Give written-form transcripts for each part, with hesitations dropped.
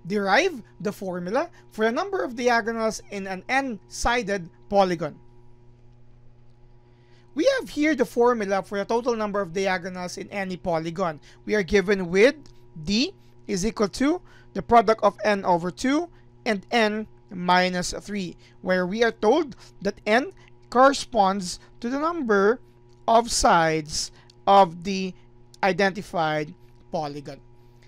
derive the formula for the number of diagonals in an n-sided polygon. We have here the formula for the total number of diagonals in any polygon. We are given with D is equal to the product of n over 2 and n minus 3, where we are told that n corresponds to the number of sides of the identified polygon.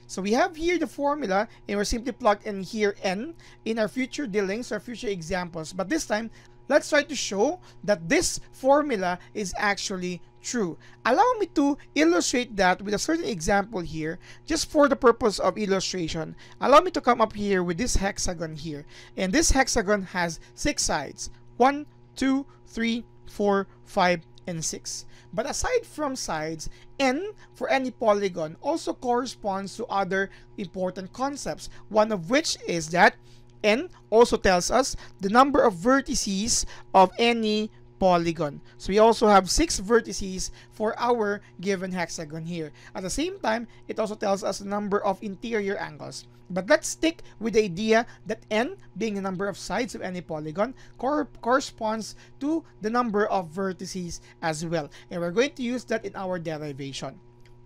So we have here the formula, and we're simply plug in here n in our future dealings or future examples. But this time, let's try to show that this formula is actually true. Allow me to illustrate that with a certain example here, just for the purpose of illustration. Allow me to come up here with this hexagon here. And this hexagon has 6 sides. 1, 2, 3, 4, 5, and 6. But aside from sides, n for any polygon also corresponds to other important concepts. One of which is that n also tells us the number of vertices of any polygon. So we also have 6 vertices for our given hexagon here. At the same time, it also tells us the number of interior angles. But let's stick with the idea that n, being the number of sides of any polygon, corresponds to the number of vertices as well. And we're going to use that in our derivation.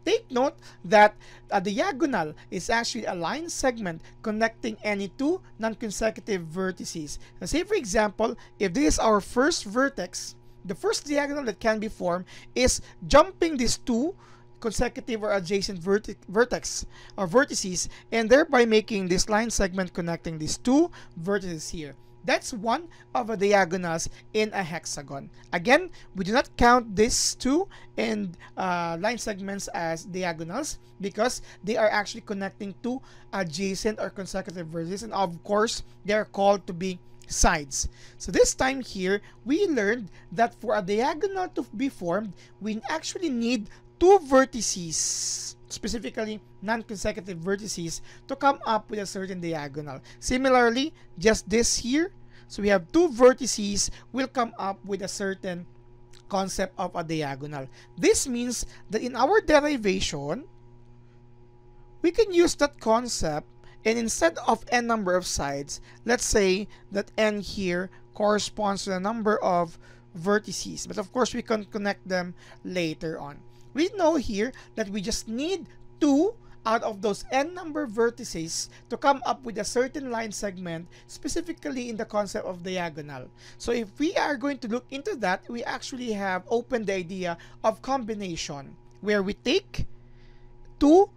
Take note that a diagonal is actually a line segment connecting any two non-consecutive vertices. Now, say for example, if this is our first vertex, the first diagonal that can be formed is jumping these two consecutive or adjacent vertex or vertices, and thereby making this line segment connecting these two vertices here. That's one of the diagonals in a hexagon. Again, we do not count these two and line segments as diagonals because they are actually connecting two adjacent or consecutive vertices, and of course, they are called to be sides. So this time here, we learned that for a diagonal to be formed, we actually need two vertices, specifically non-consecutive vertices, to come up with a certain diagonal. Similarly, just this here, so we have two vertices will come up with a certain concept of a diagonal. This means that in our derivation, we can use that concept, and instead of n number of sides, let's say that n here corresponds to the number of vertices. But of course, we can connect them later on. We know here that we just need 2 out of those n number vertices to come up with a certain line segment, specifically in the concept of diagonal. So if we are going to look into that, we actually have opened the idea of combination, where we take 2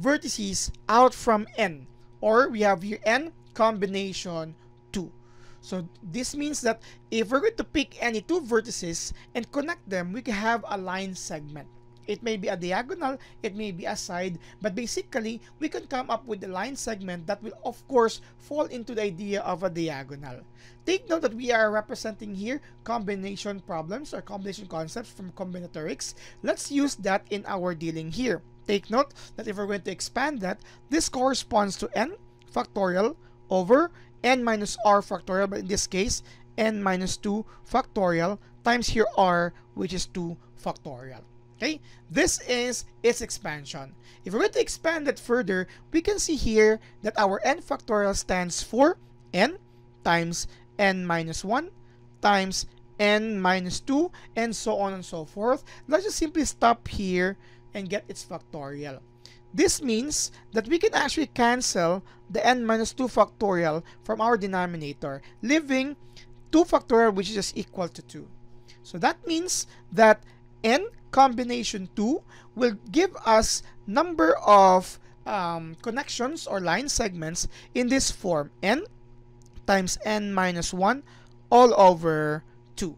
vertices out from n, or we have here n combination 2. So this means that if we're going to pick any 2 vertices and connect them, we can have a line segment. It may be a diagonal, it may be a side, but basically, we can come up with a line segment that will, of course, fall into the idea of a diagonal. Take note that we are representing here combination problems or combination concepts from combinatorics. Let's use that in our dealing here. Take note that if we're going to expand that, this corresponds to n factorial over n minus r factorial, but in this case, n minus 2 factorial times here r, which is 2 factorial. Okay, this is its expansion. If we're going to expand it further, we can see here that our n factorial stands for n times n minus 1 times n minus 2, and so on and so forth. Let's just simply stop here and get its factorial. This means that we can actually cancel the n minus 2 factorial from our denominator, leaving 2 factorial, which is just equal to 2. So that means that n combination 2 will give us number of connections or line segments in this form, n times n minus 1 all over 2.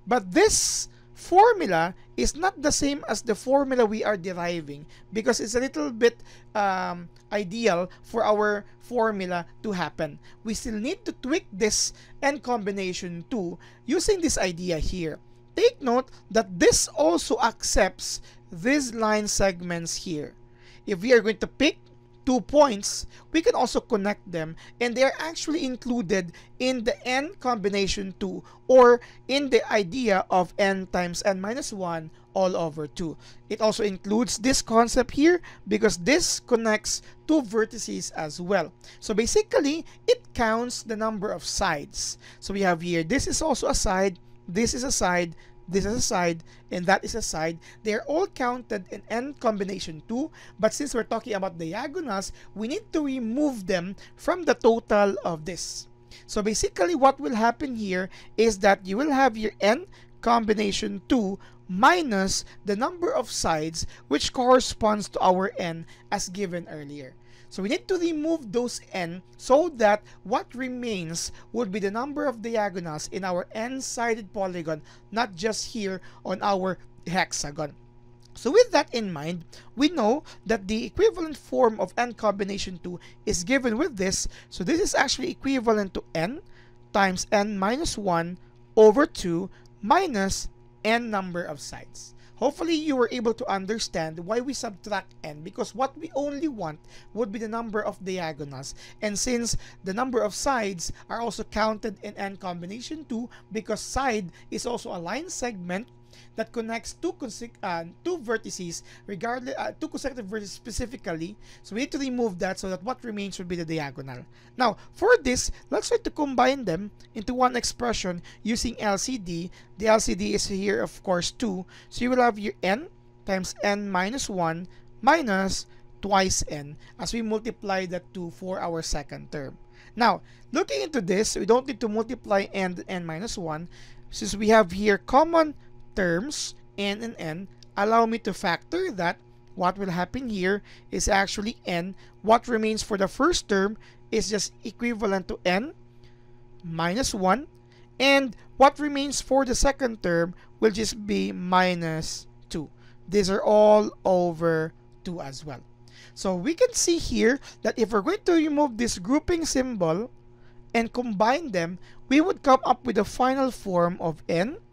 But this formula is not the same as the formula we are deriving, because it's a little bit ideal for our formula to happen. We still need to tweak this n combination 2 using this idea here. Take note that this also accepts these line segments here. If we are going to pick 2 points, we can also connect them, and they are actually included in the n combination 2, or in the idea of n times n minus 1 all over 2. It also includes this concept here because this connects two vertices as well. So basically, it counts the number of sides. So we have here, this is also a side, this is a side, this is a side, and that is a side. They are all counted in n combination 2, but since we're talking about diagonals, we need to remove them from the total of this. So basically, what will happen here is that you will have your n combination 2 minus the number of sides, which corresponds to our n as given earlier. So we need to remove those n so that what remains would be the number of diagonals in our n-sided polygon, not just here on our hexagon. So with that in mind, we know that the equivalent form of n combination 2 is given with this. So this is actually equivalent to n times n minus 1 over 2 minus n number of sides. Hopefully, you were able to understand why we subtract n, because what we only want would be the number of diagonals. And since the number of sides are also counted in n combination 2, because side is also a line segment that connects two vertices, regardless, two consecutive vertices specifically. So we need to remove that so that what remains would be the diagonal. Now, for this, let's try to combine them into one expression using LCD. The LCD is here, of course, 2. So you will have your n times n minus 1 minus twice n as we multiply that 2 for our second term. Now, looking into this, we don't need to multiply n and n minus 1. Since we have here common terms, n and n, allow me to factor that. What will happen here is actually n. What remains for the first term is just equivalent to n minus 1. And what remains for the second term will just be minus 2. These are all over 2 as well. So we can see here that if we're going to remove this grouping symbol and combine them, we would come up with the final form of n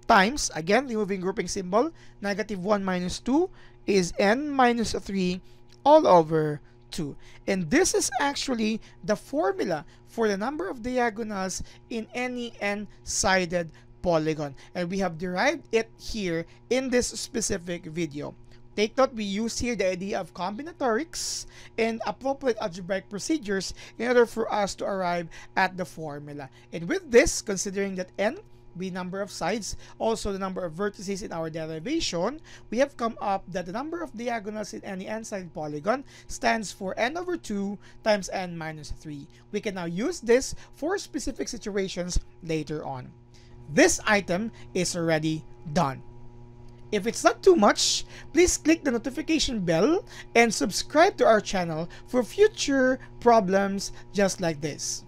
times, again, removing grouping symbol, negative 1 minus 2 is n minus 3 all over 2. And this is actually the formula for the number of diagonals in any n-sided polygon. And we have derived it here in this specific video. Take note, we use here the idea of combinatorics and appropriate algebraic procedures in order for us to arrive at the formula. And with this, considering that n be number of sides, also the number of vertices in our derivation, we have come up that the number of diagonals in any n-sided polygon stands for n over 2 times n minus 3. We can now use this for specific situations later on. This item is already done. If it's not too much, please click the notification bell and subscribe to our channel for future problems just like this.